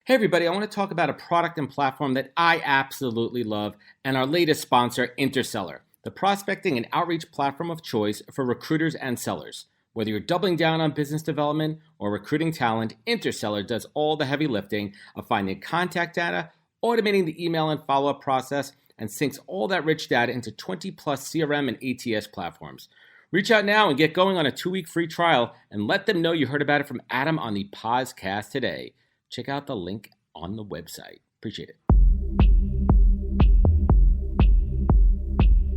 Hey everybody, I want to talk about a product and platform that I absolutely love and our latest sponsor, Interseller, the prospecting and outreach platform of choice for recruiters and sellers. Whether you're doubling down on business development or recruiting talent, Interseller does all the heavy lifting of finding contact data, automating the email and follow-up process, and syncs all that rich data into 20 plus CRM and ATS platforms. Reach out now and get going on a 2-week free trial and let them know you heard about it from Adam on the podcast today. Check out the link on the website. Appreciate it.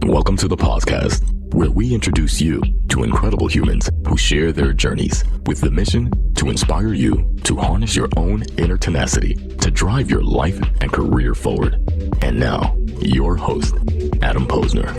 Welcome to the podcast, where we introduce you to incredible humans who share their journeys with the mission to inspire you to harness your own inner tenacity to drive your life and career forward. And now, your host, Adam Posner.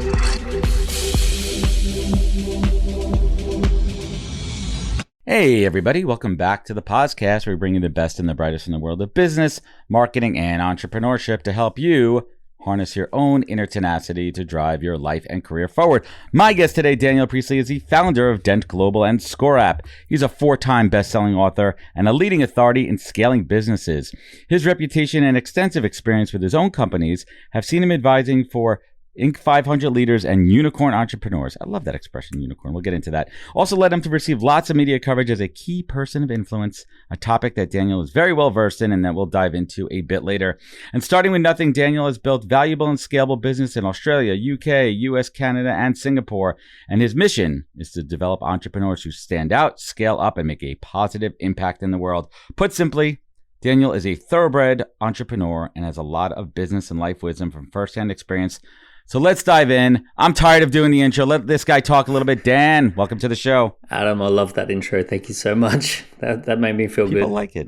Hey everybody, welcome back to the podcast where we bring you the best and the brightest in the world of business, marketing, and entrepreneurship to help you harness your own inner tenacity to drive your life and career forward. My guest today, Daniel Priestley, is the founder of Dent Global and Score App. He's a 4-time best-selling author and a leading authority in scaling businesses. His reputation and extensive experience with his own companies have seen him advising for Inc. 500 leaders and unicorn entrepreneurs. I love that expression, unicorn. We'll get into that. Also led him to receive lots of media coverage as a key person of influence, a topic that Daniel is very well versed in and that we'll dive into a bit later. And starting with nothing, Daniel has built valuable and scalable business in Australia, UK, US, Canada, and Singapore. And his mission is to develop entrepreneurs who stand out, scale up, and make a positive impact in the world. Put simply, Daniel is a thoroughbred entrepreneur and has a lot of business and life wisdom from firsthand experience. So let's dive in. I'm tired of doing the intro. Let this guy talk a little bit. Dan, welcome to the show. Adam, I love that intro. Thank you so much. That made me feel good. People like it.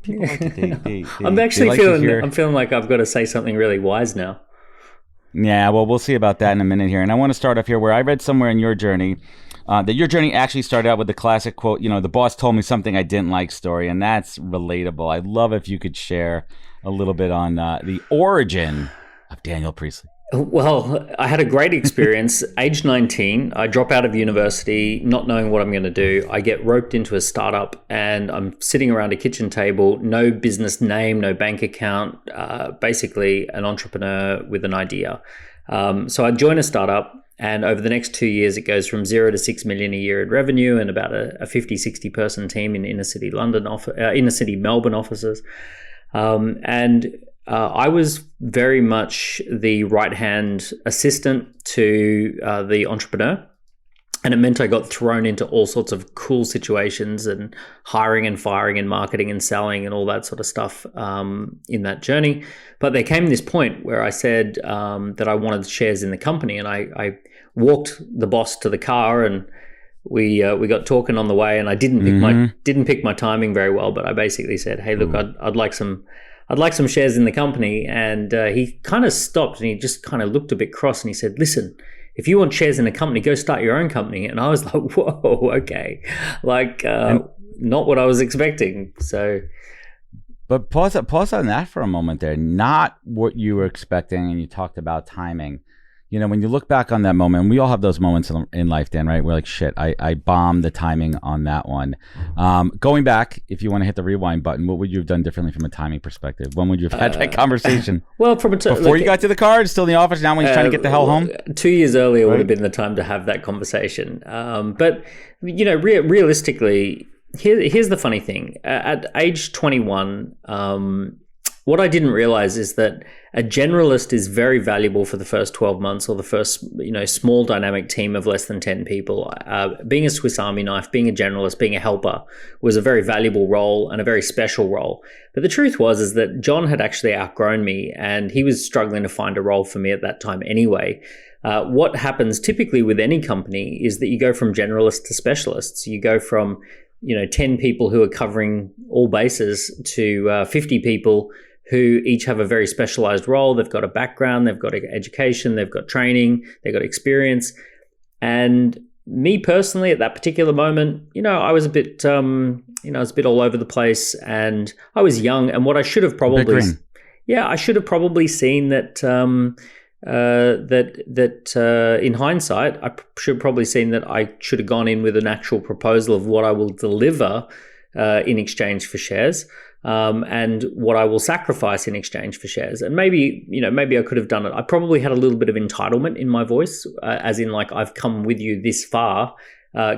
People like it. I'm actually feeling like I've got to say something really wise now. Yeah, well, we'll see about that in a minute here. And I want to start off here where I read somewhere in your journey that your journey actually started out with the classic quote, the boss told me something I didn't like story. And that's relatable. I'd love if you could share a little bit on the origin of Daniel Priestley. Well, I had a great experience. Age 19, I drop out of university, not knowing what I'm going to do. I get roped into a startup and I'm sitting around a kitchen table, no business name, no bank account, basically an entrepreneur with an idea. So I join a startup, and over the next 2 years, it goes from 0 to 6 million a year in revenue and about a 50, 60 person team in inner city Melbourne offices. I was very much the right-hand assistant to the entrepreneur. And it meant I got thrown into all sorts of cool situations and hiring and firing and marketing and selling and all that sort of stuff in that journey. But there came this point where I said that I wanted shares in the company. And I walked the boss to the car and we got talking on the way. And I didn't pick my timing very well. But I basically said, hey, look, I'd like some shares in the company. And he kind of stopped and he just kind of looked a bit cross and he said, listen, if you want shares in a company, go start your own company. And I was like, whoa, okay. Not what I was expecting. So, but pause on that for a moment there. Not what you were expecting. And you talked about timing. When you look back on that moment, we all have those moments in life, Dan, right? We're like, shit, I bombed the timing on that one. Going back, if you want to hit the rewind button, what would you have done differently from a timing perspective? When would you have had that conversation? Well, before you got to the car, still in the office, now when you're trying to get the hell home? 2 years earlier would have been the time to have that conversation. But, realistically, here's the funny thing. At age 21, what I didn't realize is that a generalist is very valuable for the first 12 months or the first, small dynamic team of less than 10 people. Being a Swiss Army knife, being a generalist, being a helper was a very valuable role and a very special role. But the truth is that John had actually outgrown me and he was struggling to find a role for me at that time anyway. What happens typically with any company is that you go from generalists to specialists. You go from 10 people who are covering all bases to 50 people who each have a very specialized role. They've got a background, they've got education, they've got training, they've got experience. And me personally, at that particular moment, I was a bit, all over the place, and I was young. And what I should have probably, I should have probably seen that. In hindsight, I should have probably seen that I should have gone in with an actual proposal of what I will deliver in exchange for shares. and what I will sacrifice in exchange for shares. And maybe I could have done it. I probably had a little bit of entitlement in my voice, as in like, I've come with you this far.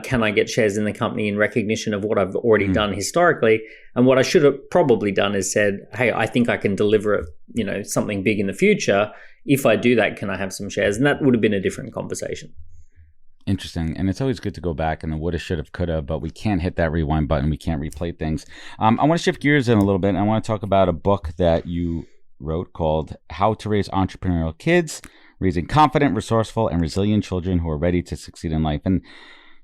Can I get shares in the company in recognition of what I've already done historically? And what I should have probably done is said, hey, I think I can deliver, something big in the future. If I do that, can I have some shares? And that would have been a different conversation. Interesting. And it's always good to go back and the woulda, shoulda, coulda, but we can't hit that rewind button. We can't replay things. I want to shift gears in a little bit. And I want to talk about a book that you wrote called How to Raise Entrepreneurial Kids, Raising Confident, Resourceful, and Resilient Children Who Are Ready to Succeed in Life. And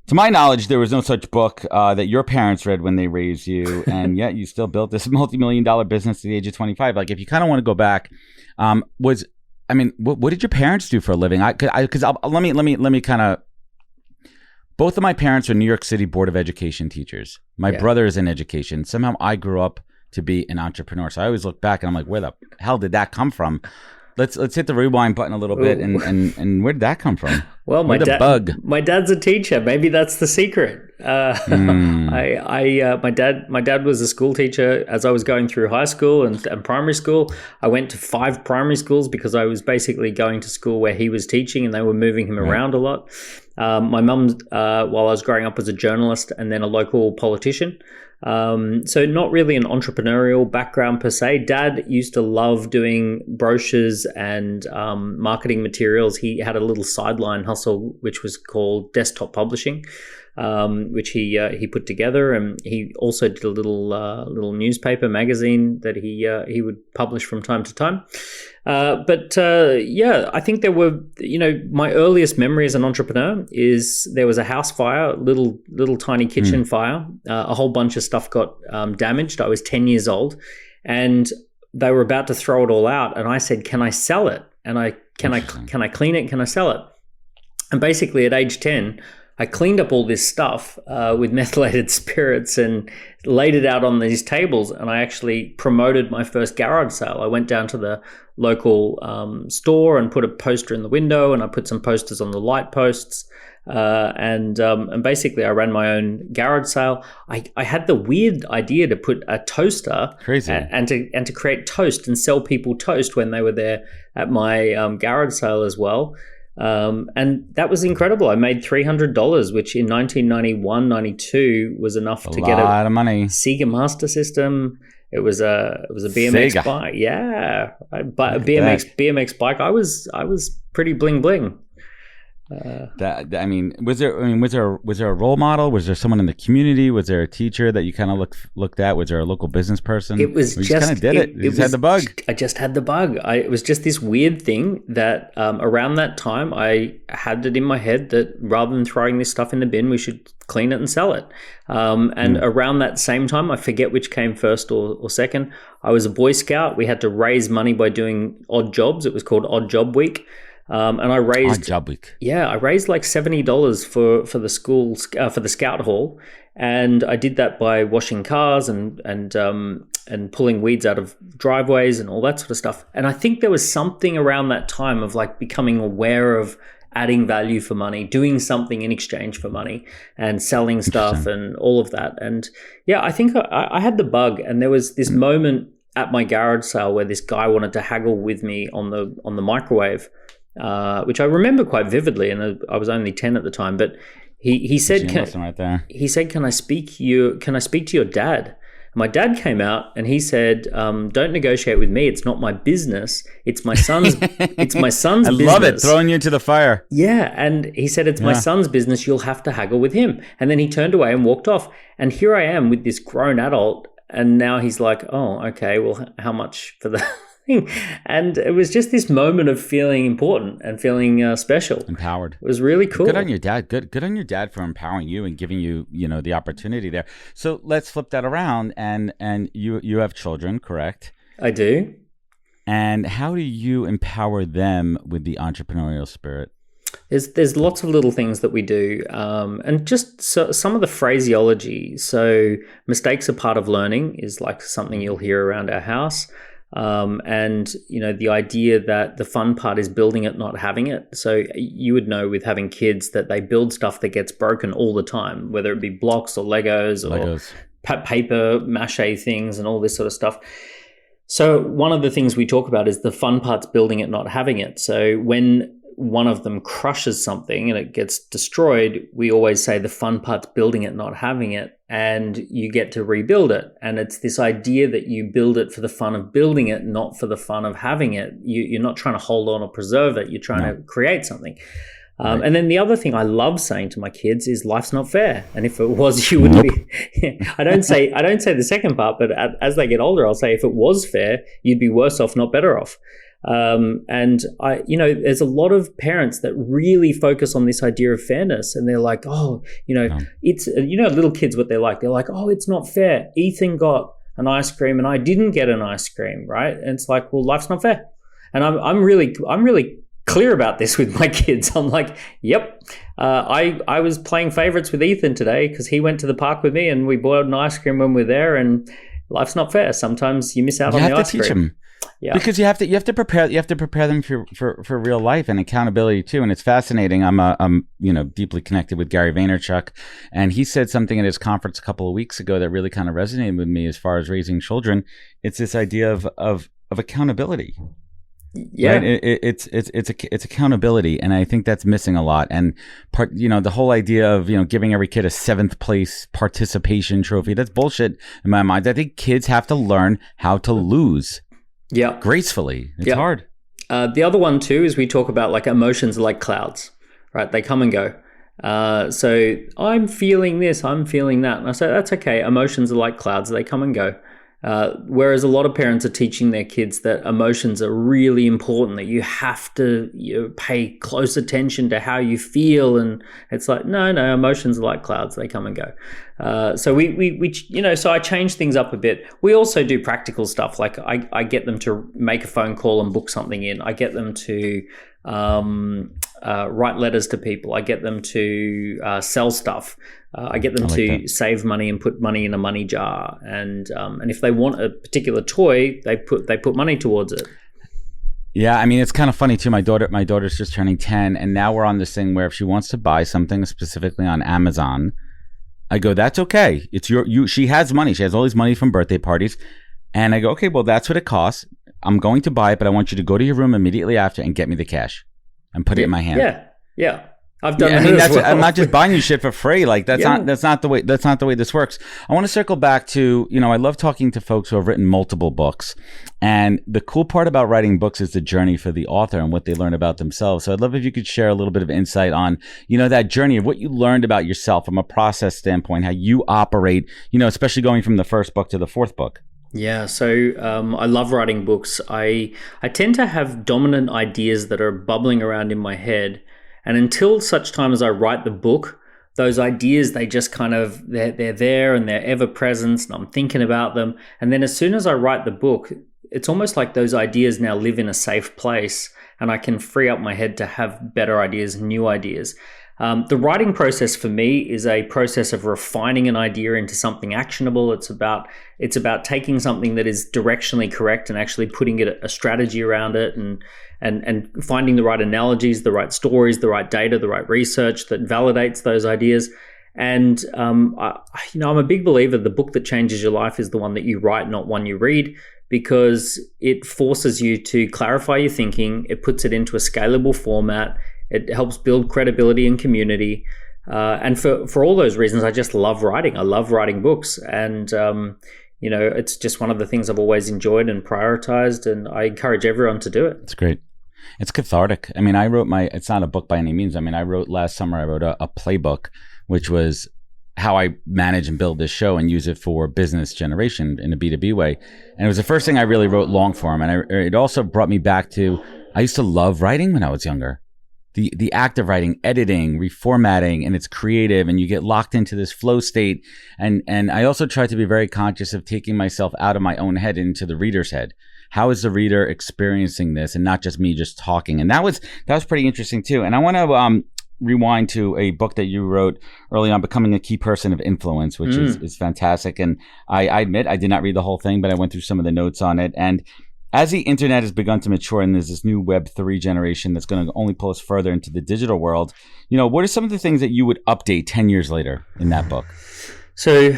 to my knowledge, there was no such book that your parents read when they raised you, and yet you still built this multi-million-dollar business at the age of 25. Like, if you kind of want to go back, what did your parents do for a living? Let me kind of. Both of my parents are New York City Board of Education teachers. My brother is in education. Somehow I grew up to be an entrepreneur. So I always look back and I'm like, where the hell did that come from? Let's hit the rewind button a little bit and where did that come from? Well, my dad's a teacher. Maybe that's the secret. My dad was a school teacher as I was going through high school and primary school. I went to 5 primary schools because I was basically going to school where he was teaching and they were moving him around a lot. My mum, while I was growing up, was a journalist and then a local politician. So not really an entrepreneurial background per se. Dad used to love doing brochures and marketing materials. He had a little sideline hustle, which was called desktop publishing, which he put together, and he also did a little newspaper magazine that he would publish from time to time. I think there were, my earliest memory as an entrepreneur is there was a house fire, little tiny kitchen fire. A whole bunch of stuff got damaged. I was 10 years old and they were about to throw it all out. And I said, can I sell it? And can I clean it? Can I sell it? And basically at age 10, I cleaned up all this stuff with methylated spirits and laid it out on these tables, and I actually promoted my first garage sale. I went down to the local store and put a poster in the window, and I put some posters on the light posts, and basically I ran my own garage sale. I had the weird idea to put a toaster and to create toast and sell people toast when they were there at my garage sale as well. And that was incredible. I made $300, which in 1991-92 was enough to get a lot of money. Sega Master System. It was a BMX Sega bike. Yeah, but a BMX bike. I was pretty bling bling. Was there a role model? Was there someone in the community? Was there a teacher that you kind of looked at? Was there a local business person? It was just kind of did it. You just had the bug. I just had the bug. It was just this weird thing that around that time I had it in my head that rather than throwing this stuff in the bin, we should clean it and sell it. Around that same time, I forget which came first or second. I was a Boy Scout. We had to raise money by doing odd jobs. It was called Odd Job Week. And I raised Odd Job Week. Yeah, I raised like $70 for the school for the scout hall, and I did that by washing cars and pulling weeds out of driveways and all that sort of stuff. And I think there was something around that time of like becoming aware of adding value for money, doing something in exchange for money, and selling stuff and all of that. And yeah, I think I had the bug, and there was this moment at my garage sale where this guy wanted to haggle with me on the microwave. Which I remember quite vividly, and I was only 10 at the time. But he said, "Can I speak to your dad?" And my dad came out and he said, "Don't negotiate with me. It's not my business. It's my son's. It's my son's business." I love it, throwing you into the fire. Yeah, and he said, "It's my son's business. You'll have to haggle with him." And then he turned away and walked off. And here I am with this grown adult, and now he's like, "Oh, okay. Well, how much for the?" And it was just this moment of feeling important and feeling special, empowered. It was really cool. Good on your dad. Good on your dad for empowering you and giving you, the opportunity there. So let's flip that around, and you have children, correct? I do. And how do you empower them with the entrepreneurial spirit? There's lots of little things that we do, and just some of the phraseology. So mistakes are part of learning is like something you'll hear around our house. And the idea that the fun part is building it, not having it. So you would know with having kids that they build stuff that gets broken all the time, whether it be blocks or Legos. paper mache things and all this sort of stuff. So one of the things we talk about is the fun part's building it, not having it. So when one of them crushes something and it gets destroyed, we always say the fun part's building it, not having it, and you get to rebuild it. And it's this idea that you build it for the fun of building it, not for the fun of having it. You're not trying to hold on or preserve it. You're trying to create something. Right. And then the other thing I love saying to my kids is life's not fair. And if it was, you wouldn't be. I don't say the second part, but as they get older, I'll say if it was fair, you'd be worse off, not better off. And there's a lot of parents that really focus on this idea of fairness, and they're like, it's, little kids, what they're like, it's not fair. Ethan got an ice cream and I didn't get an ice cream. Right. And it's like, well, life's not fair. And I'm really clear about this with my kids. I'm like, yep. I was playing favorites with Ethan today because he went to the park with me and we bought an ice cream when we're there, and life's not fair. Sometimes you miss out on the ice cream. You have to teach them. Yeah. Because you have to prepare them for real life and accountability too. And it's fascinating. I'm deeply connected with Gary Vaynerchuk, and he said something at his conference a couple of weeks ago that really kind of resonated with me as far as raising children. It's this idea of accountability. Yeah, right? It's accountability, and I think that's missing a lot. And the whole idea of giving every kid a 7th place participation trophy, that's bullshit in my mind. I think kids have to learn how to lose. Yeah, gracefully. It's hard. The other one too is we talk about like emotions are like clouds, right? They come and go. So I'm feeling this, I'm feeling that, and I say that's okay. Emotions are like clouds; they come and go. Whereas a lot of parents are teaching their kids that emotions are really important, that you have to pay close attention to how you feel. And it's like, no, emotions are like clouds. They come and go. So so I change things up a bit. We also do practical stuff. Like I get them to make a phone call and book something in. I get them to write letters to people. I get them to sell stuff. I get them to save money and put money in a money jar. And if they want a particular toy, they put money towards it. Yeah, I mean, it's kind of funny too. My daughter's just turning 10, and now we're on this thing where if she wants to buy something specifically on Amazon, I go, that's okay. It's she has money. She has all these money from birthday parties. And I go, okay, well, that's what it costs. I'm going to buy it, but I want you to go to your room immediately after and get me the cash and put it in my hand. Yeah. I've done that as well. I'm not just buying you shit for free. Like that's not the way this works. I want to circle back to, I love talking to folks who have written multiple books. And the cool part about writing books is the journey for the author and what they learn about themselves. So I'd love if you could share a little bit of insight on, that journey of what you learned about yourself from a process standpoint, how you operate, especially going from the first book to the 4th book. Yeah, so I love writing books. I tend to have dominant ideas that are bubbling around in my head. And until such time as I write the book, those ideas, they just kind of, they're there and they're ever present and I'm thinking about them. And then as soon as I write the book, it's almost like those ideas now live in a safe place and I can free up my head to have better ideas, new ideas. The writing process for me is a process of refining an idea into something actionable. It's about taking something that is directionally correct and actually putting a strategy around it and finding the right analogies, the right stories, the right data, the right research that validates those ideas. And I'm a big believer the book that changes your life is the one that you write, not one you read, because it forces you to clarify your thinking. It puts it into a scalable format. It helps build credibility and community. And for all those reasons, I just love writing. I love writing books. And, it's just one of the things I've always enjoyed and prioritized. And I encourage everyone to do it. It's great. It's cathartic. I mean, it's not a book by any means. I mean, last summer, I wrote a playbook, which was how I manage and build this show and use it for business generation in a B2B way. And it was the first thing I really wrote long form. And it also brought me back to, I used to love writing when I was younger. The act of writing, editing, reformatting, and it's creative and you get locked into this flow state. And I also try to be very conscious of taking myself out of my own head into the reader's head. How is the reader experiencing this and not just me just talking? And that was pretty interesting too. And I want to rewind to a book that you wrote early on, Becoming a Key Person of Influence, which is fantastic. And I admit I did not read the whole thing, but I went through some of the notes on it. And as the internet has begun to mature and there's this new Web3 generation that's going to only pull us further into the digital world, what are some of the things that you would update 10 years later in that book? So,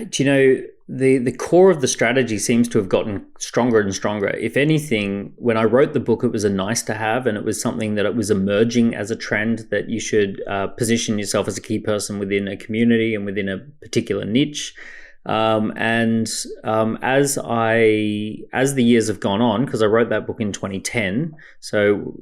Do you know, the core of the strategy seems to have gotten stronger and stronger. If anything, when I wrote the book, it was a nice to have, and it was something that it was emerging as a trend that you should position yourself as a key person within a community and within a particular niche. As the years have gone on, because I wrote that book in 2010, so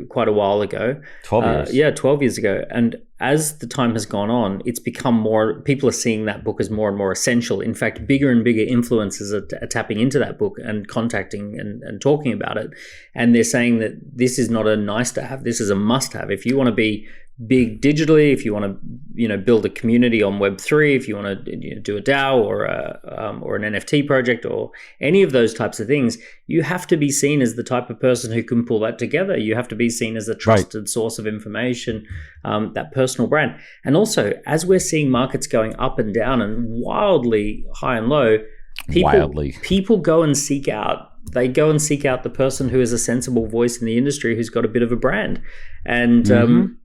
quite a while ago. 12 years. 12 years ago. And as the time has gone on, it's become more. People are seeing that book as more and more essential. In fact, bigger and bigger influencers are tapping into that book and contacting and talking about it. And they're saying that this is not a nice to have. This is a must have. If you want to be big digitally, if you want to build a community on Web3, if you want to do a DAO or an NFT project or any of those types of things, you have to be seen as the type of person who can pull that together. You have to be seen as a trusted source of information, that personal brand. And also, as we're seeing markets going up and down and wildly high and low, people go and seek out. They go and seek out the person who is a sensible voice in the industry, who's got a bit of a brand. And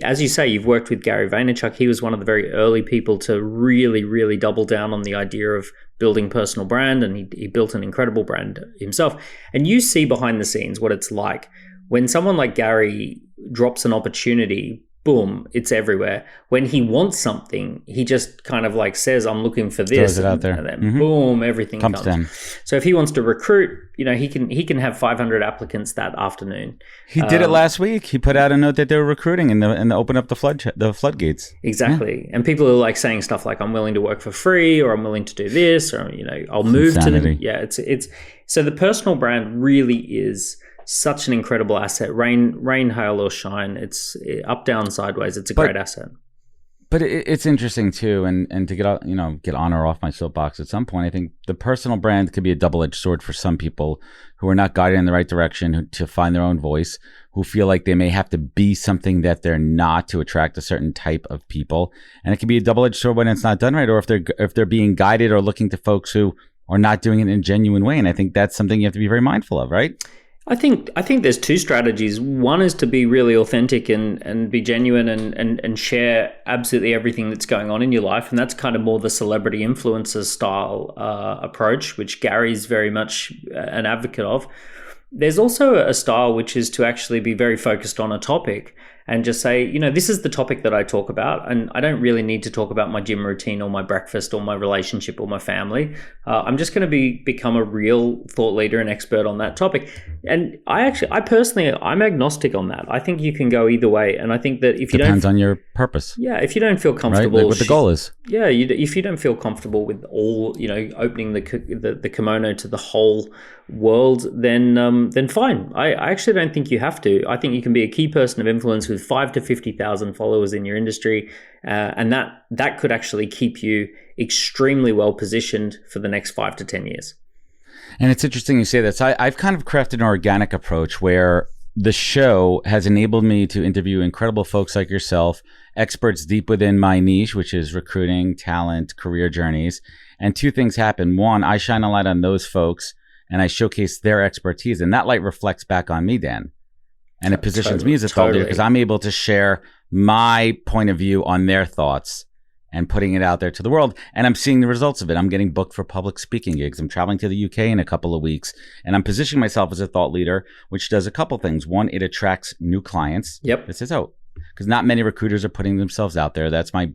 as you say, you've worked with Gary Vaynerchuk. He was one of the very early people to really, really double down on the idea of building personal brand, and he built an incredible brand himself. And you see behind the scenes what it's like when someone like Gary drops an opportunity. Boom, it's everywhere. When he wants something, he just kind of like says, I'm looking for this. Throws it out there. And then boom, everything comes. Down. So if he wants to recruit, he can have 500 applicants that afternoon. He did it last week. He put out a note that they were recruiting and open up the floodgates. Exactly. Yeah. And people are like saying stuff like, I'm willing to work for free, or I'm willing to do this, or I'll move Insanity. It's so the personal brand really is such an incredible asset. Rain, hail, or shine. It's up, down, sideways. It's a great asset. But it's interesting too, and to get on or off my soapbox at some point, I think the personal brand could be a double-edged sword for some people who are not guided in the right direction to find their own voice, who feel like they may have to be something that they're not to attract a certain type of people. And it can be a double-edged sword when it's not done right, or if they're being guided or looking to folks who are not doing it in a genuine way. And I think that's something you have to be very mindful of, right? I think there's two strategies. One is to be really authentic and be genuine and share absolutely everything that's going on in your life. And that's kind of more the celebrity influencer style approach, which Gary's very much an advocate of. There's also a style which is to actually be very focused on a topic and just say, this is the topic that I talk about, and I don't really need to talk about my gym routine or my breakfast or my relationship or my family. I'm just going to become a real thought leader and expert on that topic. And I personally, I'm agnostic on that. I think you can go either way. And I think that if you depends on your purpose. Yeah, if you don't feel comfortable, right? Like what the goal is. Yeah, if you don't feel comfortable with all, opening the kimono to the whole world, then fine. I actually don't think you have to. I think you can be a key person of influence with 5 to 50,000 followers in your industry, and that could actually keep you extremely well positioned for the next 5 to 10 years. And it's interesting you say that. So I've kind of crafted an organic approach where the show has enabled me to interview incredible folks like yourself, experts deep within my niche, which is recruiting, talent, career journeys. And two things happen. One, I shine a light on those folks and I showcase their expertise, and that light reflects back on me, Dan. And it positions me as a thought leader because I'm able to share my point of view on their thoughts and putting it out there to the world. And I'm seeing the results of it. I'm getting booked for public speaking gigs. I'm traveling to the UK in a couple of weeks, and I'm positioning myself as a thought leader, which does a couple things. One, it attracts new clients. Yep. This is out because not many recruiters are putting themselves out there. That's my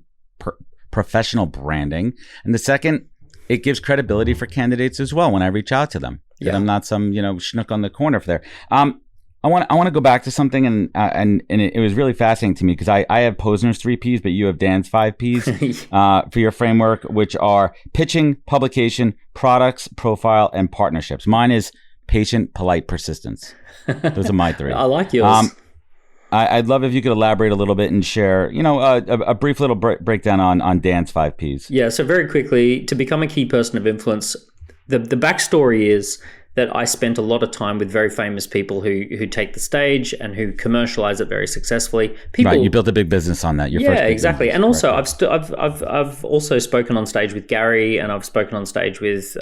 professional branding. And the second, it gives credibility for candidates as well when I reach out to them. Yeah. That I'm not some, schnook on the corner for there. I want to go back to something, and it was really fascinating to me because I have Posner's 3 Ps, but you have Dan's 5 Ps for your framework, which are pitching, publication, products, profile, and partnerships. Mine is patient, polite, persistence. Those are my 3. I like yours. I'd love if you could elaborate a little bit and share, a brief little breakdown on Dan's 5 Ps. Yeah. So very quickly, to become a key person of influence, the backstory is that I spent a lot of time with very famous people who take the stage and who commercialize it very successfully. Right, you built a big business on that. Exactly. And also, I've also spoken on stage with Gary, and I've spoken on stage with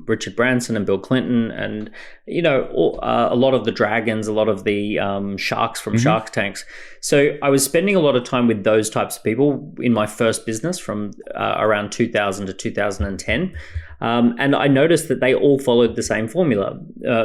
Richard Branson and Bill Clinton, and a lot of the dragons, a lot of the sharks from Shark Tanks. So I was spending a lot of time with those types of people in my first business from around 2000 to 2010. And I noticed that they all followed the same formula.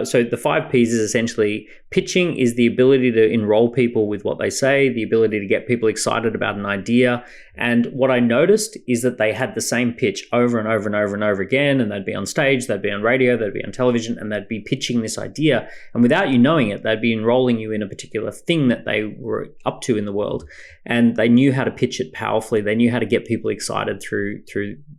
So the 5 Ps is essentially pitching is the ability to enroll people with what they say, the ability to get people excited about an idea. And what I noticed is that they had the same pitch over and over and over and over again. And they'd be on stage, they'd be on radio, they'd be on television, and they'd be pitching this idea. And without you knowing it, they'd be enrolling you in a particular thing that they were up to in the world. And they knew how to pitch it powerfully. They knew how to get people excited through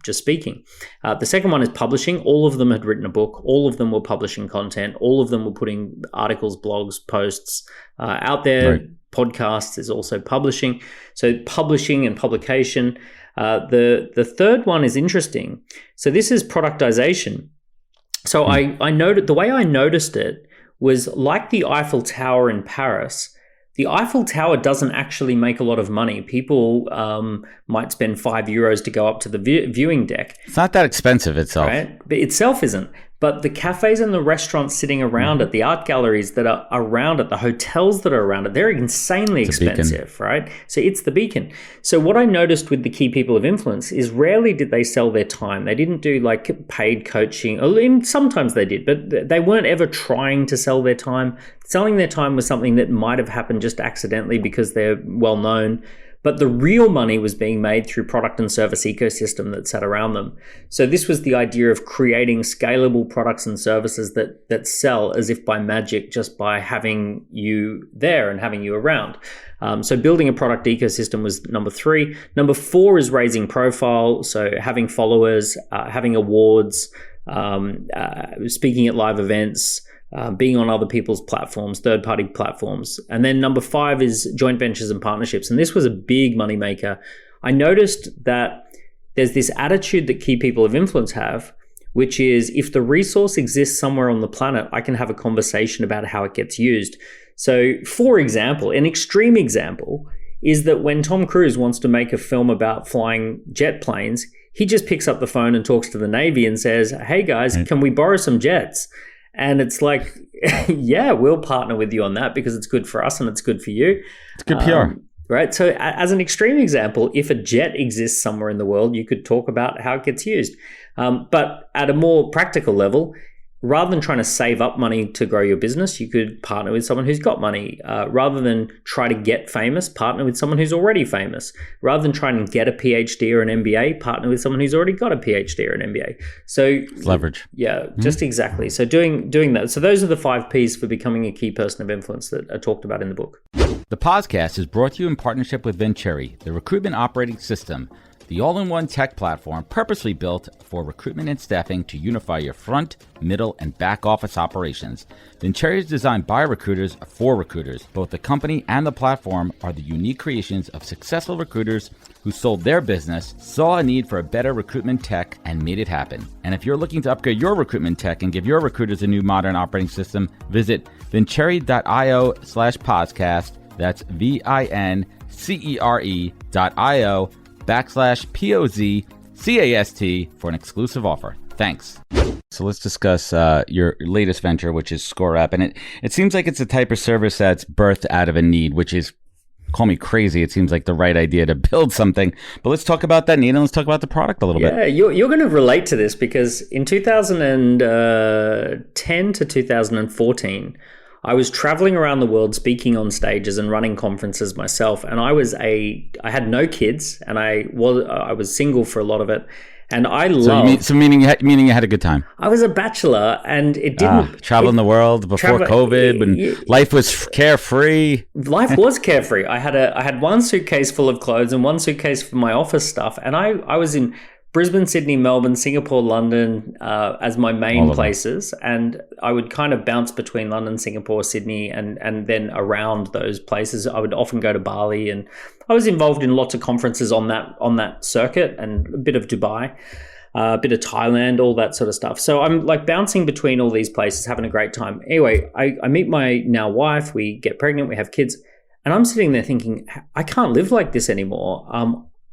just speaking. The second one is publishing. All of them had written a book. All of them were publishing content. All of them were putting articles, blogs, posts out there. Right. Podcasts is also publishing. So publishing and publication. The third one is interesting. So this is productization. So I noted the way I noticed it was like the Eiffel Tower in Paris. The Eiffel Tower doesn't actually make a lot of money. People might spend €5 to go up to the viewing deck. It's not that expensive itself. Right? But itself isn't. But the cafes and the restaurants sitting around it, the art galleries that are around it, the hotels that are around it, they're insanely expensive, right? So it's the beacon. So what I noticed with the key people of influence is rarely did they sell their time. They didn't do like paid coaching. Sometimes they did, but they weren't ever trying to sell their time. Selling their time was something that might have happened just accidentally because they're well known. But the real money was being made through product and service ecosystem that sat around them. So this was the idea of creating scalable products and services that sell as if by magic, just by having you there and having you around. So building a product ecosystem was number 3. Number 4 is raising profile. So having followers, having awards, speaking at live events, being on other people's platforms, third-party platforms. And then number 5 is joint ventures and partnerships. And this was a big moneymaker. I noticed that there's this attitude that key people of influence have, which is if the resource exists somewhere on the planet, I can have a conversation about how it gets used. So for example, an extreme example is that when Tom Cruise wants to make a film about flying jet planes, he just picks up the phone and talks to the Navy and says, hey guys, can we borrow some jets? And it's like, yeah, we'll partner with you on that because it's good for us and it's good for you. It's good PR. Right. So as an extreme example, if a jet exists somewhere in the world, you could talk about how it gets used. But at a more practical level, rather than trying to save up money to grow your business, you could partner with someone who's got money. Rather than try to get famous, partner with someone who's already famous. Rather than trying to get a PhD or an MBA, partner with someone who's already got a PhD or an MBA. So leverage. Yeah, just exactly. So doing that. So those are the 5 Ps for becoming a key person of influence that are talked about in the book. The podcast is brought to you in partnership with Vincere, the recruitment operating system, the all-in-one tech platform purposely built for recruitment and staffing to unify your front, middle, and back office operations. Vincere is designed by recruiters for recruiters. Both the company and the platform are the unique creations of successful recruiters who sold their business, saw a need for a better recruitment tech, and made it happen. And if you're looking to upgrade your recruitment tech and give your recruiters a new modern operating system, visit vincere.io/podcast. That's vincere.io/POZCAST for an exclusive offer. Thanks. So let's discuss your latest venture, which is ScoreApp. And it seems like it's the type of service that's birthed out of a need, which is, call me crazy, it seems like the right idea to build something. But let's talk about that need and let's talk about the product a little bit. Yeah, you're going to relate to this because in 2010 to 2014, I was traveling around the world speaking on stages and running conferences myself. And I had no kids and I was single for a lot of it. And I loved... meaning you had a good time. I was a bachelor and it didn't... Traveling the world before COVID when life was carefree. Life was carefree. I had one suitcase full of clothes and one suitcase for my office stuff. And I was in Brisbane, Sydney, Melbourne, Singapore, London as my main places. And I would kind of bounce between London, Singapore, Sydney, and then around those places. I would often go to Bali, and I was involved in lots of conferences on that circuit and a bit of Dubai. a bit of Thailand, all that sort of stuff. So I'm like bouncing between all these places, having a great time. Anyway, I meet my now wife, we get pregnant, we have kids, and I'm sitting there thinking, I can't live like this anymore.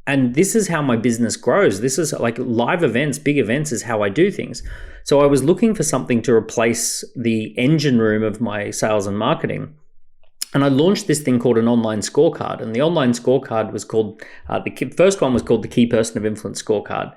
And this is how my business grows. This is like live events, big events is how I do things. So I was looking for something to replace the engine room of my sales and marketing. And I launched this thing called an online scorecard. And the online scorecard was called, the first one was called the Key Person of Influence Scorecard.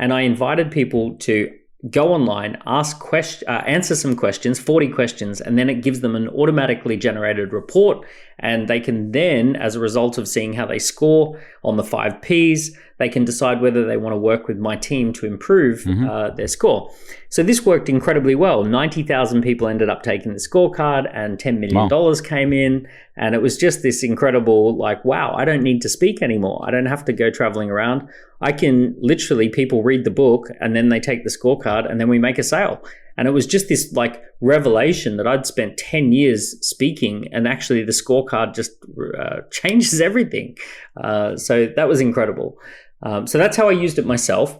And I invited people to go online, answer some questions, 40 questions, and then it gives them an automatically generated report. And they can then, as a result of seeing how they score on the 5 Ps, they can decide whether they want to work with my team to improve their score. So this worked incredibly well. 90,000 people ended up taking the scorecard and $10 million came in. And it was just this incredible, like, wow, I don't need to speak anymore. I don't have to go traveling around. I can literally, people read the book and then they take the scorecard and then we make a sale. And it was just this like revelation that I'd spent 10 years speaking and actually the scorecard just changes everything. So that was incredible. So that's how I used it myself.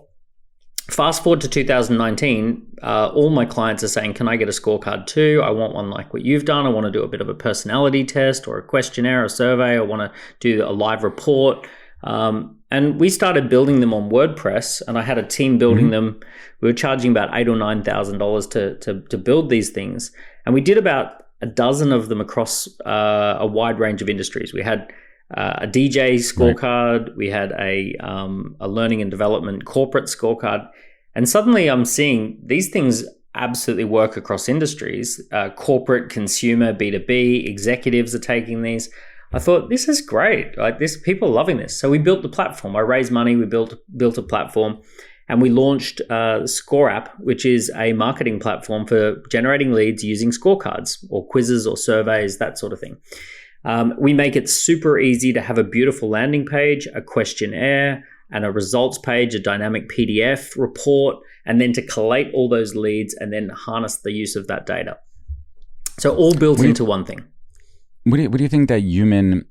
Fast forward to 2019, all my clients are saying, can I get a scorecard too? I want one like what you've done. I want to do a bit of a personality test or a questionnaire or a survey. I want to do a live report. And we started building them on WordPress, and I had a team building them. We were charging about $8,000 or $9,000 to build these things. And we did about a dozen of them across a wide range of industries. We had a DJ scorecard. We had a learning and development corporate scorecard. And suddenly I'm seeing these things absolutely work across industries. Corporate, consumer, B2B, executives are taking these. I thought, this is great. Like this, people are loving this. So we built the platform. I raised money. We built a platform, and we launched Score App, which is a marketing platform for generating leads using scorecards or quizzes or surveys, that sort of thing. We make it super easy to have a beautiful landing page, a questionnaire, and a results page, a dynamic PDF report, and then to collate all those leads and then harness the use of that data. So all built into one thing. What do you think that human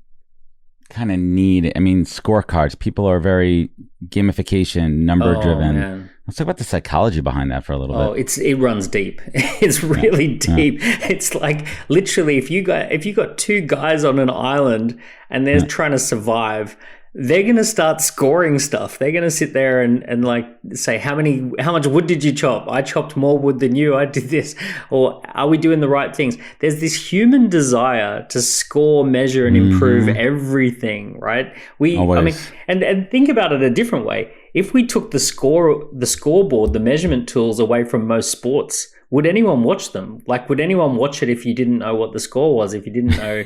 kind of need? I mean, scorecards, people are very gamification, number driven. Man. Let's talk about the psychology behind that for a little bit. It runs deep. It's really deep. Yeah. It's like literally if you got 2 guys on an island and they're trying to survive, they're going to start scoring stuff. They're going to sit there and like say, how much wood did you chop? I chopped more wood than you. I did this. Or are we doing the right things? There's this human desire to score, measure, and improve everything, right? And think about it a different way. If we took the scoreboard, the measurement tools away from most sports, would anyone watch them? Like, would anyone watch it if you didn't know what the score was? If you didn't know,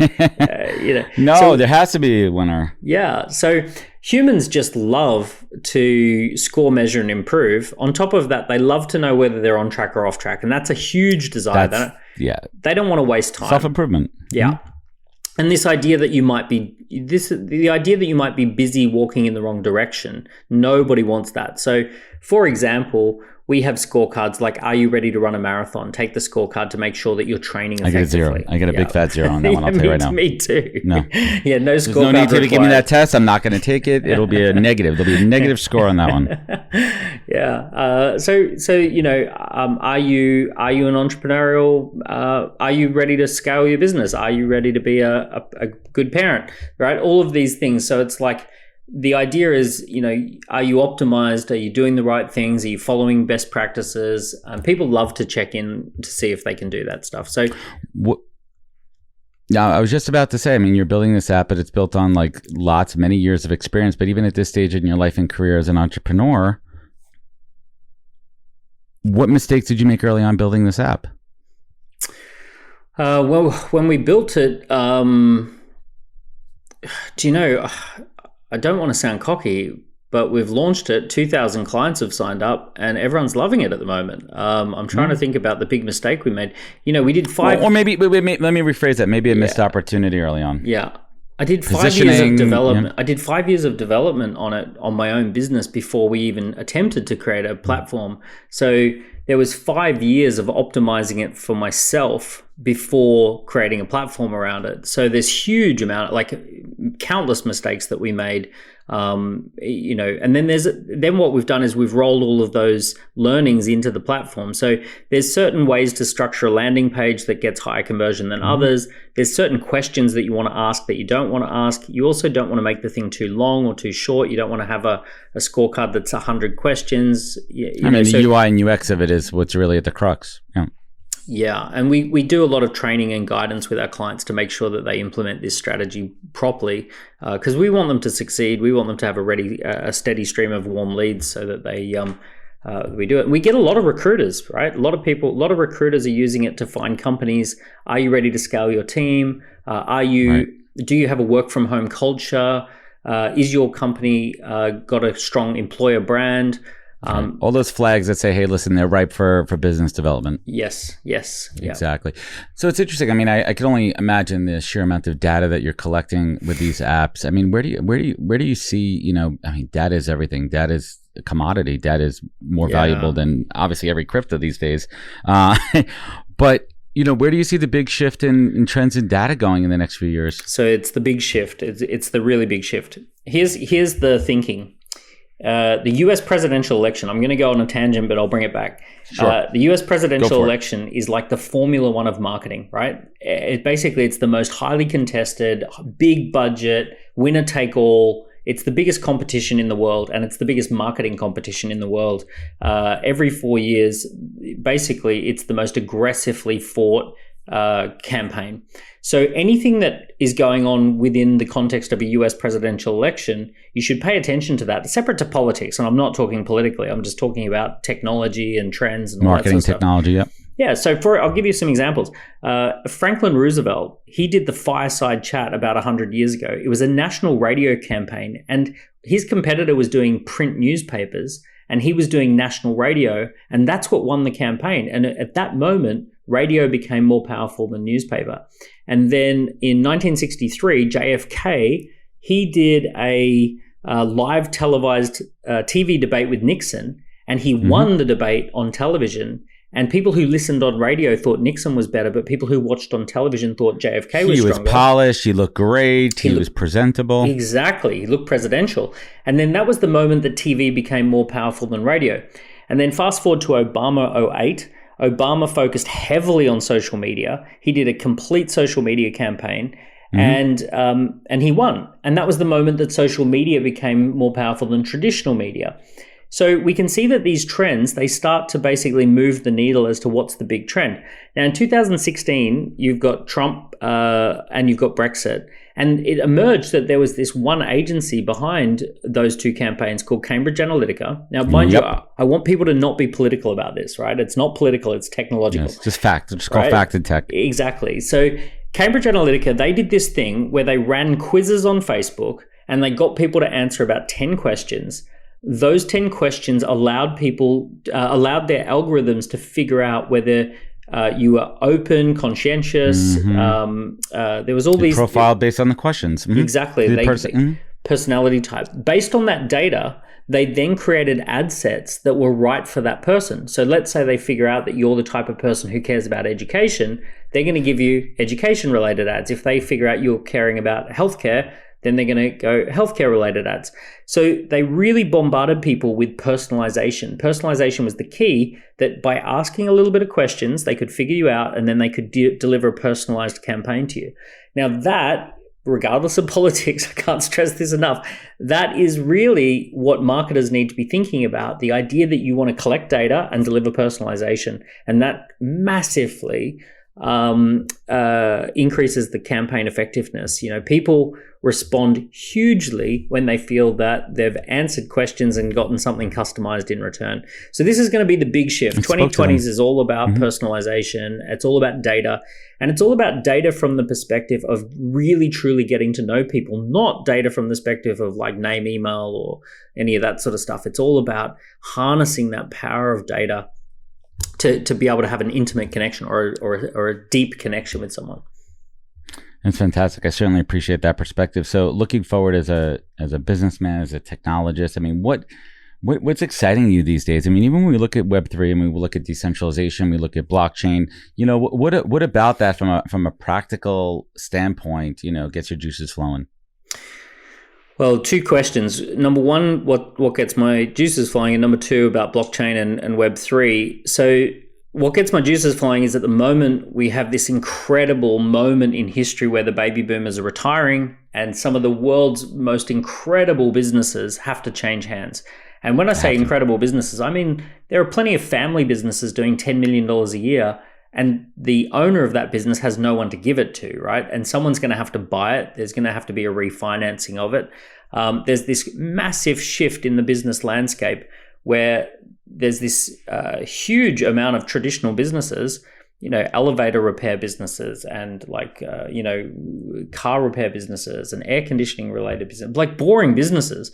No, there has to be a winner. Yeah. So humans just love to score, measure, and improve. On top of that, they love to know whether they're on track or off track, and that's a huge desire. They don't want to waste time. Self-improvement. Yeah. Mm-hmm. And the idea that you might be busy walking in the wrong direction, nobody wants that. So, for example, we have scorecards like, are you ready to run a marathon? Take the scorecard to make sure that you're training effectively. I get a 0. I get a big fat 0 on that one. I'll tell you right now. Me too. No. Yeah, no scorecard. There's no need to give me that test. I'm not going to take it. It'll be a negative. There'll be a negative score on that one. Yeah. So are you an entrepreneurial? Are you ready to scale your business? Are you ready to be a good parent? Right. All of these things. So it's like, the idea is, are you optimized? Are you doing the right things? Are you following best practices? People love to check in to see if they can do that stuff. So, now I was just about to say, I mean, you're building this app, but it's built on like many years of experience. But even at this stage in your life and career as an entrepreneur, what mistakes did you make early on building this app? Well, when we built it, I don't want to sound cocky, but we've launched it. 2,000 clients have signed up, and everyone's loving it at the moment. I'm trying to think about the big mistake we made. We did 5. Or maybe let me rephrase that. Maybe a missed opportunity early on. Yeah, I did 5 years of development. I did 5 years of development on it on my own business before we even attempted to create a platform. So there was 5 years of optimizing it for myself before creating a platform around it. So there's huge amount, like countless mistakes that we made And then what we've done is we've rolled all of those learnings into the platform. So there's certain ways to structure a landing page that gets higher conversion than others. There's certain questions that you want to ask that you don't want to ask. You also don't want to make the thing too long or too short. You don't want to have a scorecard that's 100 questions. The UI and UX of it is what's really at the crux. Yeah. Yeah, and we do a lot of training and guidance with our clients to make sure that they implement this strategy properly, because we want them to succeed. We want them to have a steady stream of warm leads so that we do it. And we get a lot of recruiters, right? A lot of recruiters are using it to find companies. Are you ready to scale your team? Do you have a work from home culture? Is your company got a strong employer brand? All those flags that say, hey, listen, they're ripe for business development. Yes. Exactly. So it's interesting. I mean, I can only imagine the sheer amount of data that you're collecting with these apps. I mean, where do you see, data is everything. Data is a commodity. Data is more valuable than obviously every crypto these days. But where do you see the big shift in trends in data going in the next few years? So it's the big shift. It's the really big shift. Here's the thinking. The U.S. presidential election, I'm going to go on a tangent, but I'll bring it back. Sure. The U.S. presidential election is like the Formula One of marketing, right? It's the most highly contested, big budget, winner take all. It's the biggest competition in the world, and it's the biggest marketing competition in the world. Every 4 years, basically, it's the most aggressively fought campaign. So anything that is going on within the context of a US presidential election, you should pay attention to that. Separate to politics, and I'm not talking politically, I'm just talking about technology and trends and marketing all that sort of technology, yeah. Yeah, so I'll give you some examples. Franklin Roosevelt, he did the fireside chat about 100 years ago. It was a national radio campaign, and his competitor was doing print newspapers, and he was doing national radio, and that's what won the campaign. And at that moment, radio became more powerful than newspaper. And then in 1963, JFK, he did a live televised TV debate with Nixon, and he won the debate on television. And people who listened on radio thought Nixon was better, but people who watched on television thought JFK was stronger. He was polished. He looked great. He was presentable. Exactly. He looked presidential. And then that was the moment that TV became more powerful than radio. And then fast forward to Obama 2008. Obama focused heavily on social media. He did a complete social media campaign, and he won. And that was the moment that social media became more powerful than traditional media. So we can see that these trends, they start to basically move the needle as to what's the big trend. Now, in 2016, you've got Trump and you've got Brexit. And it emerged that there was this one agency behind those two campaigns called Cambridge Analytica. Now, mind you, I want people to not be political about this, right? It's not political, it's technological. It's just fact. It's called fact and tech. Exactly. So Cambridge Analytica, they did this thing where they ran quizzes on Facebook and they got people to answer about 10 questions. Those 10 questions allowed their algorithms to figure out whether you were open, conscientious. There was all these profile based on the questions. Exactly. Personality type. Based on that data, they then created ad sets that were right for that person. So let's say they figure out that you're the type of person who cares about education. They're going to give you education-related ads. If they figure out you're caring about healthcare, then they're going to go healthcare-related ads. So they really bombarded people with personalization. Personalization was the key, that by asking a little bit of questions, they could figure you out, and then they could deliver a personalized campaign to you. Now that, regardless of politics, I can't stress this enough, that is really what marketers need to be thinking about, the idea that you want to collect data and deliver personalization. And that massively increases the campaign effectiveness. People respond hugely when they feel that they've answered questions and gotten something customized in return. So this is going to be the big shift. 2020s is all about personalization. It's all about data. And it's all about data from the perspective of really, truly getting to know people, not data from the perspective of like name, email, or any of that sort of stuff. It's all about harnessing that power of data to be able to have an intimate connection or a deep connection with someone. That's fantastic. I certainly appreciate that perspective. So looking forward as a businessman, as a technologist, I mean, what's exciting you these days? I mean, even when we look at Web3 and we look at decentralization, we look at blockchain, what about that from a practical standpoint, gets your juices flowing? Well, two questions. Number one, what gets my juices flowing? And number two, about blockchain and Web3. So what gets my juices flowing is at the moment we have this incredible moment in history where the baby boomers are retiring and some of the world's most incredible businesses have to change hands. And when I say incredible businesses, I mean there are plenty of family businesses doing $10 million a year, and the owner of that business has no one to give it to, right? And someone's going to have to buy it. There's going to have to be a refinancing of it. There's this massive shift in the business landscape where there's this huge amount of traditional businesses, elevator repair businesses and car repair businesses and air conditioning related businesses, like boring businesses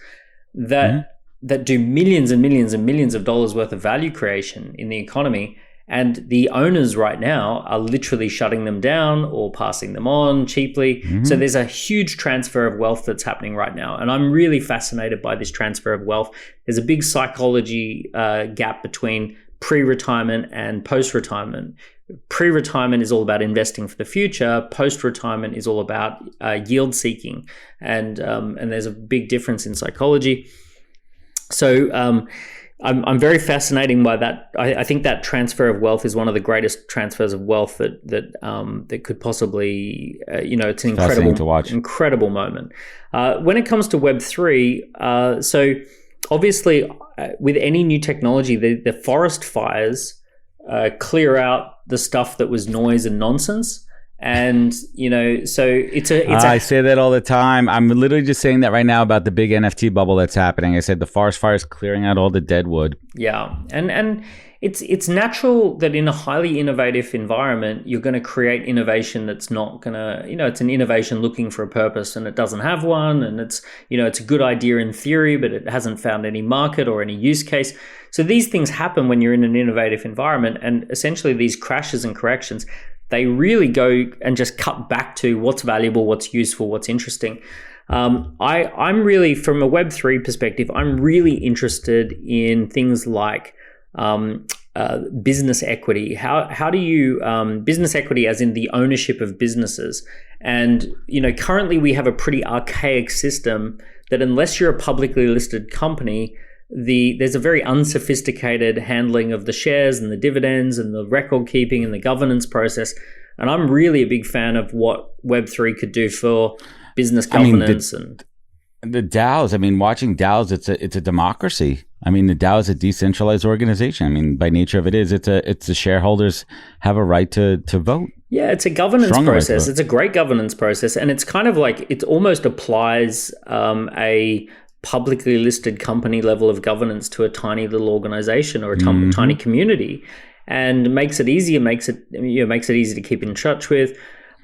that do millions and millions and millions of dollars worth of value creation in the economy. And the owners right now are literally shutting them down or passing them on cheaply. So there's a huge transfer of wealth that's happening right now. And I'm really fascinated by this transfer of wealth. There's a big psychology gap between pre-retirement and post-retirement. Pre-retirement is all about investing for the future. Post-retirement is all about yield seeking. And there's a big difference in psychology. So I'm very fascinated by that. I think that transfer of wealth is one of the greatest transfers of wealth that could possibly, it's an incredible moment. When it comes to Web3, so obviously with any new technology, the forest fires clear out the stuff that was noise and nonsense. And, so I say that all the time. I'm literally just saying that right now about the big NFT bubble that's happening. I said the forest fire is clearing out all the dead wood. Yeah. And it's natural that in a highly innovative environment, you're going to create innovation that's not going to, it's an innovation looking for a purpose and it doesn't have one. And it's, it's a good idea in theory, but it hasn't found any market or any use case. So these things happen when you're in an innovative environment, and essentially these crashes and corrections, they really go and just cut back to what's valuable, what's useful, what's interesting. I'm really, from a Web3 perspective, I'm really interested in things like business equity. How do you business equity, as in the ownership of businesses? And currently we have a pretty archaic system that unless you're a publicly listed company, there's a very unsophisticated handling of the shares and the dividends and the record keeping and the governance process. And I'm really a big fan of what Web3 could do for business governance. The DAOs, watching DAOs, it's a democracy. The DAO is a decentralized organization. By nature of it is, it's the shareholders have a right to vote. Yeah, it's a governance process. It's a great governance process. And it's kind of like, it almost applies a publicly listed company level of governance to a tiny little organization or a tiny community, and makes it easier, makes it easy to keep in touch with.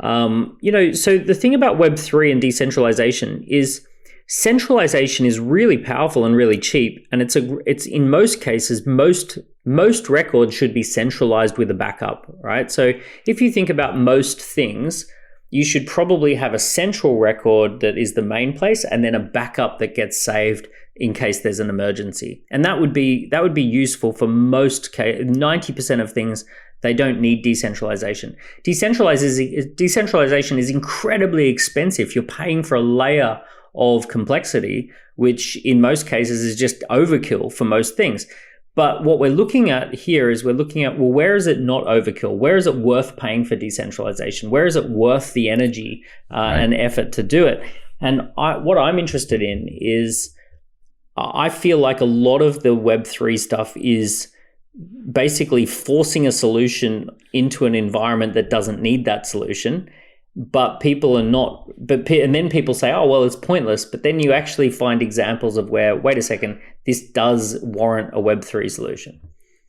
So the thing about Web3 and decentralization is centralization is really powerful and really cheap, and it's in most cases, most records should be centralized with a backup, right? So if you think about most things, you should probably have a central record that is the main place, and then a backup that gets saved in case there's an emergency. And that would be useful for most 90% of things. They don't need decentralization. Decentralization is incredibly expensive. You're paying for a layer of complexity, which in most cases is just overkill for most things. But what we're looking at here is well, where is it not overkill? Where is it worth paying for decentralization? Where is it worth the energy and effort to do it? And what I'm interested in is, I feel like a lot of the Web3 stuff is basically forcing a solution into an environment that doesn't need that solution. But people are not, and then people say, oh, well, it's pointless. But then you actually find examples of where, wait a second, this does warrant a Web3 solution.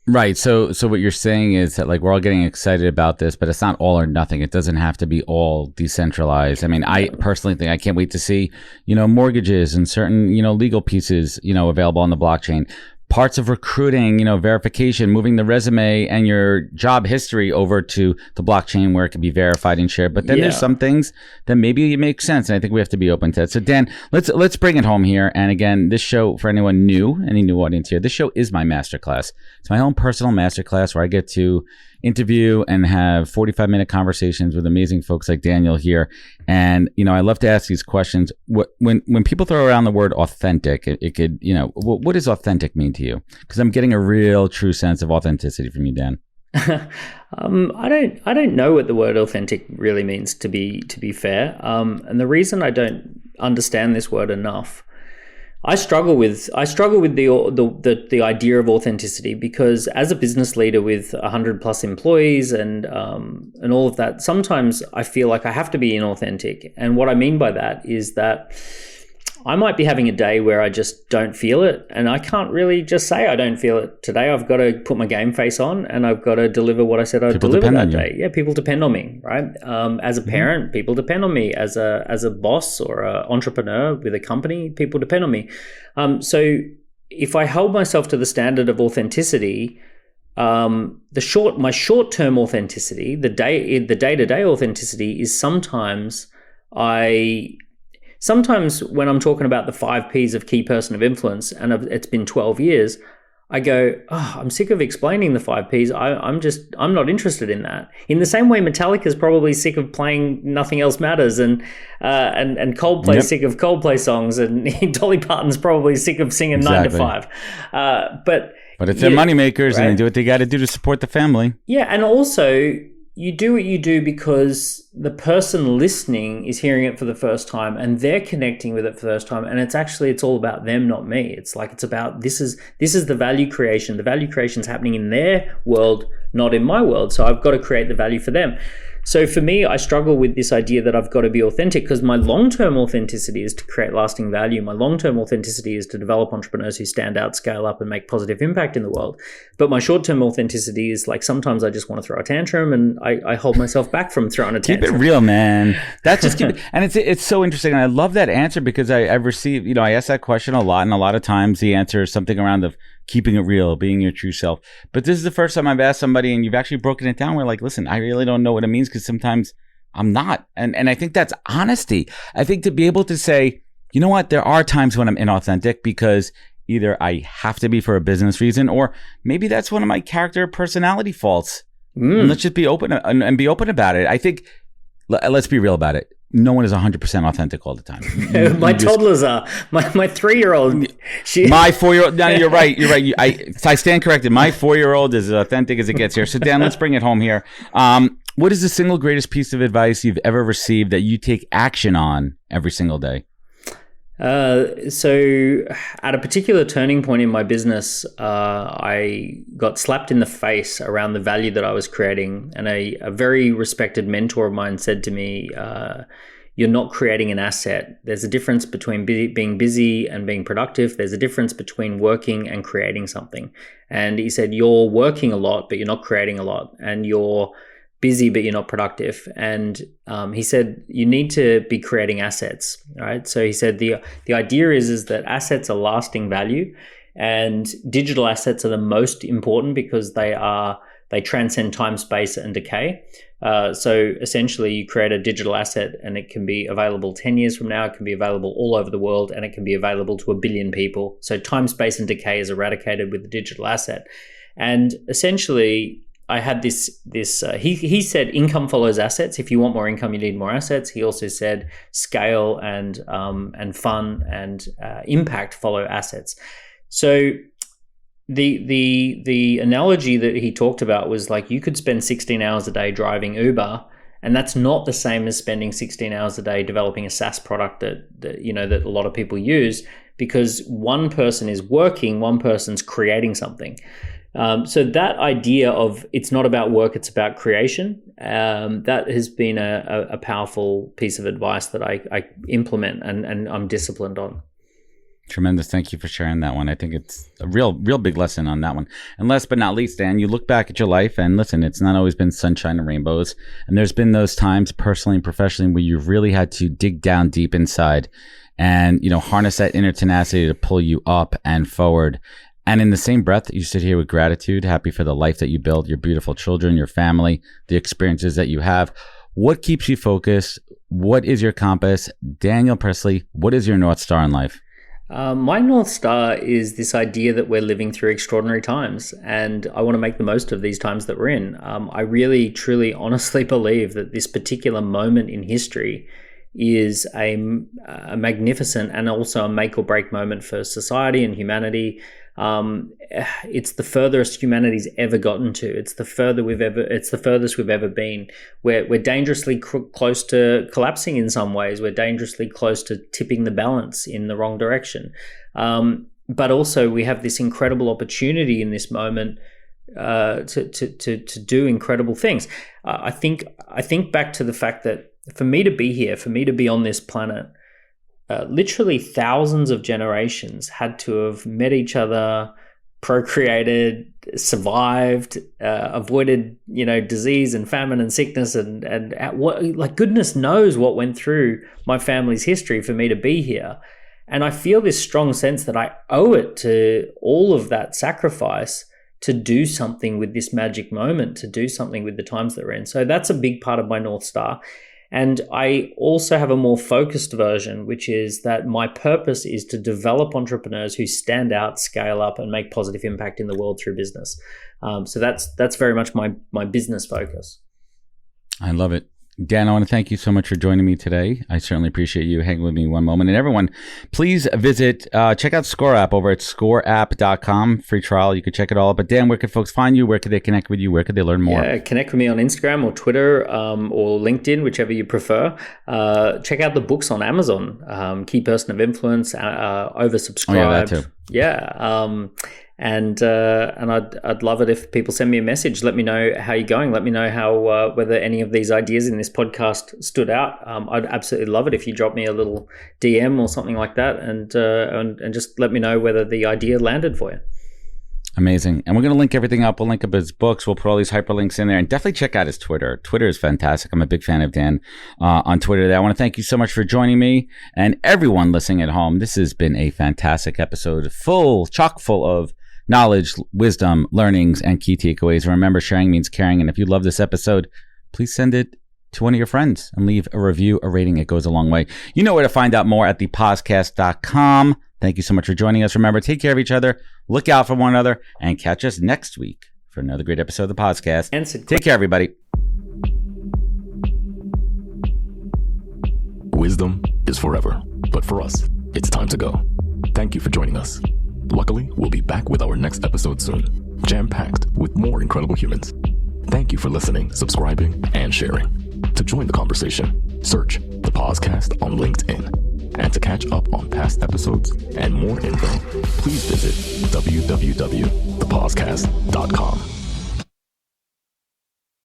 Right. So what you're saying is that we're all getting excited about this, but it's not all or nothing. It doesn't have to be all decentralized. I personally think I can't wait to see, mortgages and certain, legal pieces, available on the blockchain. Parts of recruiting, verification, moving the resume and your job history over to the blockchain where it can be verified and shared. But then there's some things that maybe it makes sense, and I think we have to be open to it. So Dan, let's bring it home here. And again, this show, for anyone new, any new audience here, this show is my masterclass. It's my own personal masterclass where I get to interview and have 45-minute conversations with amazing folks like Daniel here. And, I love to ask these questions. When people throw around the word authentic, it could, what does authentic mean to you? Because I'm getting a real true sense of authenticity from you, Dan. I don't know what the word authentic really means, to be fair. And the reason I don't understand this word enough, I struggle with the idea of authenticity, because as a business leader with 100 plus employees and all of that, sometimes I feel like I have to be inauthentic. And what I mean by that is that I might be having a day where I just don't feel it, and I can't really just say I don't feel it today. I've got to put my game face on, and I've got to deliver what I said I'd deliver that day. Yeah, people depend on me, right? As a parent, people depend on me. As a boss or an entrepreneur with a company, people depend on me. So if I hold myself to the standard of authenticity, my short-term authenticity, the day-to-day authenticity is sometimes when I'm talking about the 5 Ps of key person of influence, and it's been 12 years, I go, I'm sick of explaining the 5 Ps. I'm not interested in that. In the same way, Metallica's probably sick of playing Nothing Else Matters, and Coldplay's sick of Coldplay songs, and Dolly Parton's probably sick of singing 9 to 5. But it's their moneymakers, right? And they do what they got to do to support the family. Yeah, and also, you do what you do because the person listening is hearing it for the first time and they're connecting with it for the first time. And it's all about them, not me. It's about, this is the value creation. The value creation is happening in their world, not in my world. So I've got to create the value for them. So for me, I struggle with this idea that I've got to be authentic, because my long-term authenticity is to create lasting value. My long-term authenticity is to develop entrepreneurs who stand out, scale up, and make positive impact in the world. But my short-term authenticity is like, sometimes I just want to throw a tantrum, and I hold myself back from throwing a tantrum. Keep it real, man. That's just keep it. And it's so interesting. And I love that answer, because I've received, I ask that question a lot, and a lot of times the answer is something around the keeping it real, being your true self. But this is the first time I've asked somebody and you've actually broken it down. We're like, listen, I really don't know what it means, because sometimes I'm not. And I think that's honesty. I think to be able to say, you know what, there are times when I'm inauthentic because either I have to be for a business reason, or maybe that's one of my character personality faults. And let's just be open and be open about it. I think, let's be real about it. No one is 100% authentic all the time. My toddlers are. My 3-year-old. My 4-year-old. No, you're right. I stand corrected. My 4-year-old is as authentic as it gets here. So Dan, let's bring it home here. What is the single greatest piece of advice you've ever received that you take action on every single day? So at a particular turning point in my business, I got slapped in the face around the value that I was creating. And a very respected mentor of mine said to me, you're not creating an asset. There's a difference between being busy and being productive. There's a difference between working and creating something. And he said, you're working a lot, but you're not creating a lot. And you're busy, but you're not productive. And he said, you need to be creating assets, right? So he said, the idea is that assets are lasting value, and digital assets are the most important because they transcend time, space, and decay. So essentially you create a digital asset and it can be available 10 years from now, it can be available all over the world, and it can be available to 1 billion people. So time, space, and decay is eradicated with the digital asset. And essentially, I had this. He said income follows assets. If you want more income, you need more assets. He also said scale and fun and impact follow assets. So the analogy that he talked about was like, you could spend 16 hours a day driving Uber, and that's not the same as spending 16 hours a day developing a SaaS product that a lot of people use, because one person is working, one person's creating something. So that idea of it's not about work, it's about creation, that has been a powerful piece of advice that I implement and I'm disciplined on. Tremendous. Thank you for sharing that one. I think it's a real big lesson on that one. And last but not least, Dan, you look back at your life and listen, it's not always been sunshine and rainbows. And there's been those times personally and professionally where you've really had to dig down deep inside and, harness that inner tenacity to pull you up and forward. And in the same breath, you sit here with gratitude, happy for the life that you build, your beautiful children, your family, the experiences that you have. What keeps you focused? What is your compass? Daniel Priestley, what is your North Star in life? My North Star is this idea that we're living through extraordinary times, and I want to make the most of these times that we're in. I really, truly, honestly believe that this particular moment in history is a magnificent and also a make or break moment for society and humanity. It's the furthest humanity's ever gotten to. It's the furthest we've ever been. We're dangerously close to collapsing in some ways. We're dangerously close to tipping the balance in the wrong direction. But also we have this incredible opportunity in this moment to do incredible things. I think back to the fact that for me to be here, for me to be on this planet, literally thousands of generations had to have met each other, procreated, survived, avoided, disease and famine and sickness, and what, like, goodness knows what went through my family's history for me to be here. And I feel this strong sense that I owe it to all of that sacrifice to do something with this magic moment, to do something with the times that we're in. So that's a big part of my North Star. And I also have a more focused version, which is that my purpose is to develop entrepreneurs who stand out, scale up, and make positive impact in the world through business. So that's very much my business focus. I love it. Dan, I want to thank you so much for joining me today. I certainly appreciate you hanging with me one moment. And everyone, please check out Score App over at scoreapp.com. Free trial. You could check it all out. But Dan, where could folks find you? Where could they connect with you? Where could they learn more? Yeah, connect with me on Instagram or Twitter or LinkedIn, whichever you prefer. Check out the books on Amazon. Key Person of Influence, Oversubscribed. Oh, yeah, that too. Yeah. And I'd love it if people send me a message. Let me know how you're going. Let me know how whether any of these ideas in this podcast stood out. I'd absolutely love it if you drop me a little DM or something like that, and just let me know whether the idea landed for you. Amazing. And we're going to link everything up. We'll link up his books. We'll put all these hyperlinks in there, and definitely check out his Twitter. Twitter is fantastic. I'm a big fan of Dan on Twitter today. I want to thank you so much for joining me and everyone listening at home. This has been a fantastic episode, chock full of knowledge, wisdom, learnings, and key takeaways. Remember, sharing means caring. And if you love this episode, please send it to one of your friends and leave a review, a rating. It goes a long way. You know where to find out more at thepodcast.com. Thank you so much for joining us. Remember, take care of each other, look out for one another, and catch us next week for another great episode of the podcast. Take care, everybody. Wisdom is forever, but for us, it's time to go. Thank you for joining us. Luckily, we'll be back with our next episode soon, jam-packed with more incredible humans. Thank you for listening, subscribing, and sharing. To join the conversation, search The Podcast on LinkedIn. And to catch up on past episodes and more info, please visit www.thepodcast.com.